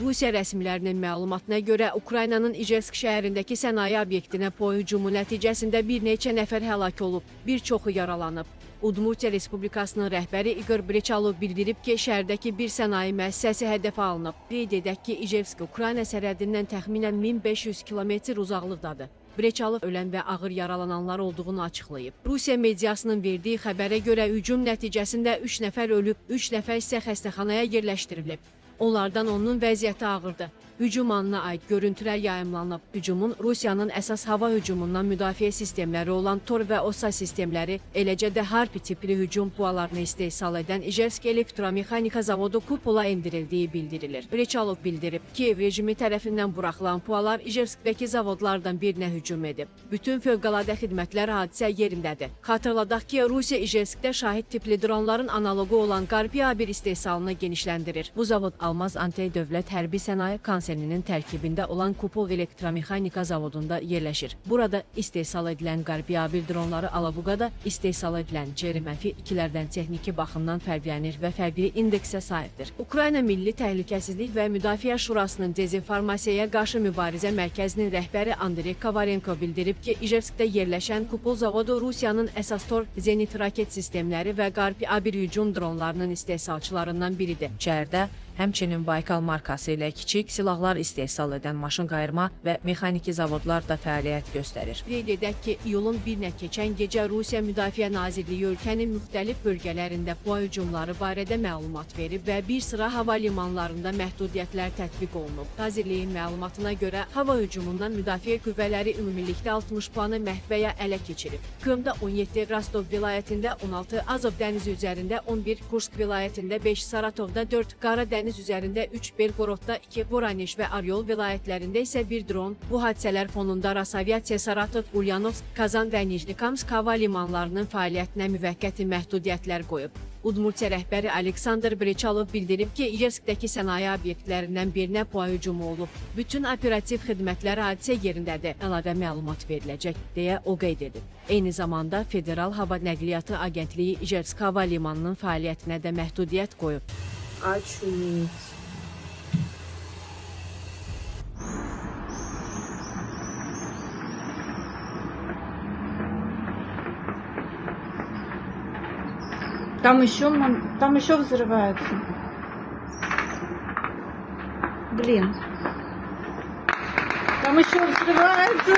Rusiya rəsmilərinin məlumatına görə Ukraynanın İjevsk şəhərindəki sənaye obyektinə POE hücumu nəticəsində bir neçə nəfər həlak olub, bir çoxu yaralanıb. Udmurtiya Respublikasının rəhbəri İqor Breçalov bildirib ki, şəhərdəki bir sənaye müəssisəsi hədəfə alınıb. Qeyd edək ki, İjevsk Ukrayna sərhədindən təxminən 1500 kilometr uzaqlıqdadır. Breçalov ölən və ağır yaralananlar olduğunu açıqlayıb. Rusiya mediasının verdiyi xəbərə görə hücum nəticəsində 3 nəfər ölüb, 3 nəfər isə xəstəxanaya yerləşdirilib. Onlardan onun vəziyyəti ağırdır. Hücum anına aid görüntülər yayımlanıb. Hücumun Rusiyanın əsas hava hücumundan müdafiə sistemləri olan TOR və OSA sistemləri, eləcə də Harpi tipli hücum pualarını istehsal edən İjevsk Elektromexanika zavodu kupola endirildiyi bildirilir. Breçalov bildirib ki, rejimi tərəfindən buraxılan pualar İjevskdəki zavodlardan birinə hücum edib. Bütün fövqəladə xidmətlər hadisə yerindədir. Xatırladaq ki, Rusiya İjevskdə şahid tipli dronların analogu olan Qarpiya 1 istehsalını genişləndirir. Bu zavod Almaz Antey-Dövlət Hərbi Sənaye Konserninin tərkibində olan Kupol Elektromexanika zavodunda yerləşir. Burada istehsal edilən Qarpiya 1 dronları Alavugada istehsal edilən CR-2-lərdən texniki baxımdan fərqlənir və fərqli indeksə sahibdir. Ukrayna Milli Təhlükəsizlik və Müdafiə Şurasının dezinformasiyaya qarşı mübarizə mərkəzinin rəhbəri Andrey Kovarenko bildirib ki, İjevskdə yerləşən Kupol zavodu Rusiyanın əsas TOR, Zenit raket sistemləri və Qarpiya 1 hücum dronlarının istehsalçılarından biridir. Şəhərdə həmçinin Baykal markası ilə kiçik silahlar istehsal edən maşın qayırma və mexaniki zavodlar da fəaliyyət göstərir. Qeyd edək ki, iyulun 1-nə keçən gecə Rusiya Müdafiə Nazirliyi ölkənin müxtəlif bölgələrində POE hücumları barədə məlumat verib və bir sıra hava limanlarında məhdudiyyətlər tətbiq olunub. Nazirliyin məlumatına görə hava hücumundan müdafiə qüvvələri ümumilikdə 60 planı məhv və ya ələ keçirib. Krımda 17, Rostov vilayətində 16, Azov dənizi üzərində 11, Kursk vilayətində 5, Saratovda 4, Qara dəniz üzərində 3, Belgorodda 2, Voronezh və Oryol vilayətlərində isə 1 dron. Bu hadisələr fonunda Rosaviasiya Saratov, Ulyanovsk, Kazan və Nijnikamsk hava limanlarının fəaliyyətinə müvəqqəti məhdudiyyətlər qoyub. Udmurtiya rəhbəri Aleksandr Breçalov bildirib ki, İjevskdəki sənaye obyektlərindən birinə POE hücumu olub. Bütün operativ xidmətlər hadisə yerindədir, əlavə məlumat veriləcək, deyə o qeyd edib. Eyni zamanda Federal Hava Nəqliyyatı Agentliyi İjevsk hava limanının fəaliyyətinə də məhdudiyyət qoyub. Очуметь. Там еще взрывается. Блин. Там еще взрывается.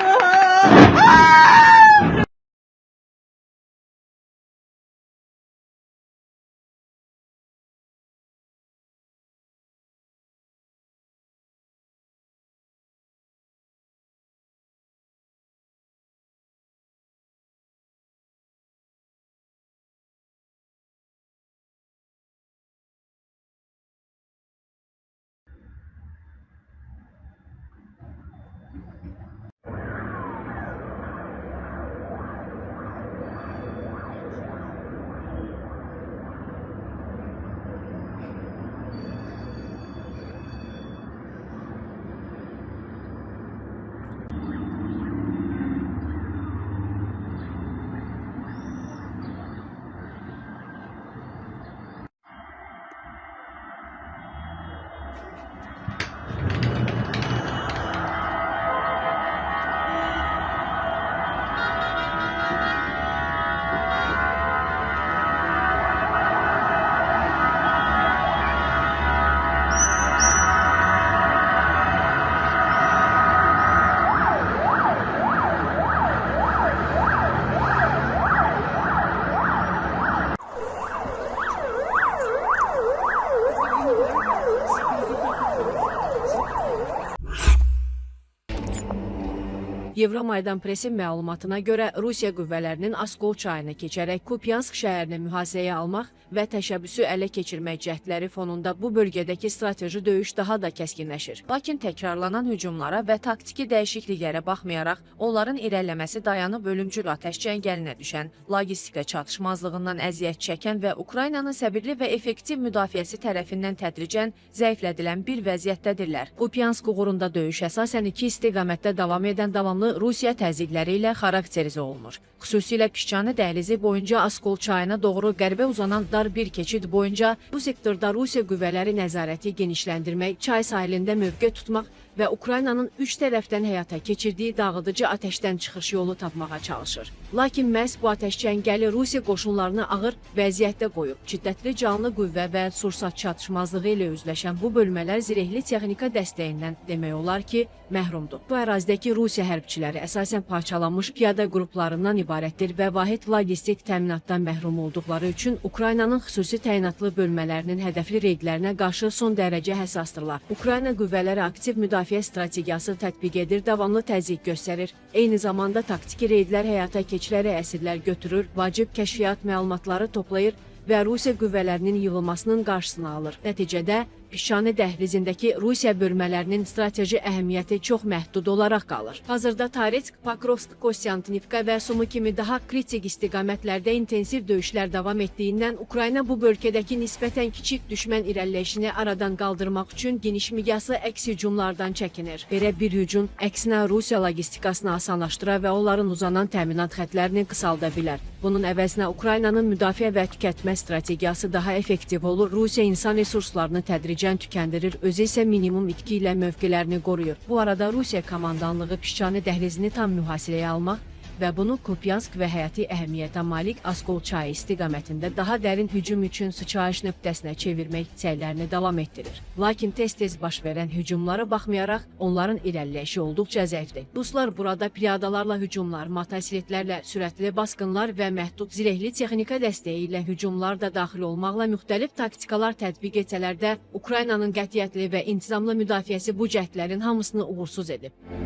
Yevromaydan Presi məlumatına görə Rusiya qüvvələrinin Askol çayını keçərək Kupyansk şəhərini mühasirəyə almaq və təşəbbüsü ələ keçirmək cəhdləri fonunda bu bölgədəki strateji döyüş daha da kəskinləşir. Lakin təkrarlanan hücumlara və taktiki dəyişikliklərə baxmayaraq, onların irəliləməsi dayanıb ölümcül atəş cəngəlinə düşən, logistika çatışmazlığından əziyyət çəkən və Ukraynanın səbirli və effektiv müdafiəsi tərəfindən tədricən zəiflədilən bir vəziyyətdədirlər. Kupyansk uğrunda döyüş əsasən iki istiqamətdə davam edən davamlı rayonu Rusiya təzyiqləri ilə xarakterizə olunur. Xüsusilə Pişçani dəhlizi boyunca Askol çayına doğru qərbə uzanan dar bir keçid boyunca bu sektorda Rusiya qüvvələri nəzarəti genişləndirmək, çay sahilində mövqe tutmaq və Ukraynanın üç tərəfdən həyata keçirdiyi dağıdıcı atəşdən çıxış yolu tapmağa çalışır. Lakin məhz bu atəş çəngəli Rusiya qoşunlarını ağır vəziyyətdə qoyub. Şiddətli canlı qüvvə və sursat çatışmazlığı ilə üzləşən bu bölmələr zirehli texnika dəstəyindən demək olar ki, məhrumdur. Bu ərazidəki Rusiya hərbçiləri əsasən parçalanmış piyada qruplarından ibarətdir və vahid logistik təminatdan məhrum olduqları üçün Ukraynanın xüsusi təyinatlı bölmələrinin hədəfli reydlərinə qarşı son dərəcə həssasdırlar. Ukrayna qüvvələri aktiv müdafiə strategiyası tətbiq edir, davamlı təzyiq göstərir. Eyni zamanda taktiki reydlər həyata keçirərək əsirlər götürür, vacib kəşfiyyat məlumatları toplayır və Rusiya qüvvələrinin yığılmasının qarşısını alır. Nəticədə Pişçani dəhlizindəki Rusiya bölmələrinin strateji əhəmiyyəti çox məhdud olaraq qalır. Hazırda Taretsk, Pakrovsk, Kostyantinivka və Sumu kimi daha kritik istiqamətlərdə intensiv döyüşlər davam etdiyindən Ukrayna bu bölgədəki nisbətən kiçik düşmən irəliləyişini aradan qaldırmaq üçün geniş miqyaslı əks hücumlardan çəkinir. Belə bir hücum əksinə Rusiya logistikasını asanlaşdıra və onların uzanan təminat xətlərini qısalda bilər. Bunun əvəzinə Ukraynanın müdafiə və tükətmə strategiyası daha effektiv olur. Rusiya insan resurslarını tədricən tükəndirir, özü isə minimum itki ilə mövqelərini qoruyur. Bu arada Rusiya komandanlığı Pişçani dəhlizini tam mühasirəyə almaq və bunu Kupyansk və həyati əhəmiyyətə malik Askol çayı istiqamətində daha dərin hücum üçün sıçrayış nöqtəsinə çevirmək səylərini davam etdirir. Lakin tez-tez baş verən hücumlara baxmayaraq onların irəliləyişi olduqca zəifdir. Ruslar burada piyadalarla hücumlar, motosikletlərlə sürətli basqınlar və məhdud zirehli texnika dəstəyi ilə hücumlar da daxil olmaqla müxtəlif taktikalar tətbiq etsələr də Ukraynanın qətiyyətli və intizamlı müdafiəsi bu cəhdlərin hamısını uğursuz edib.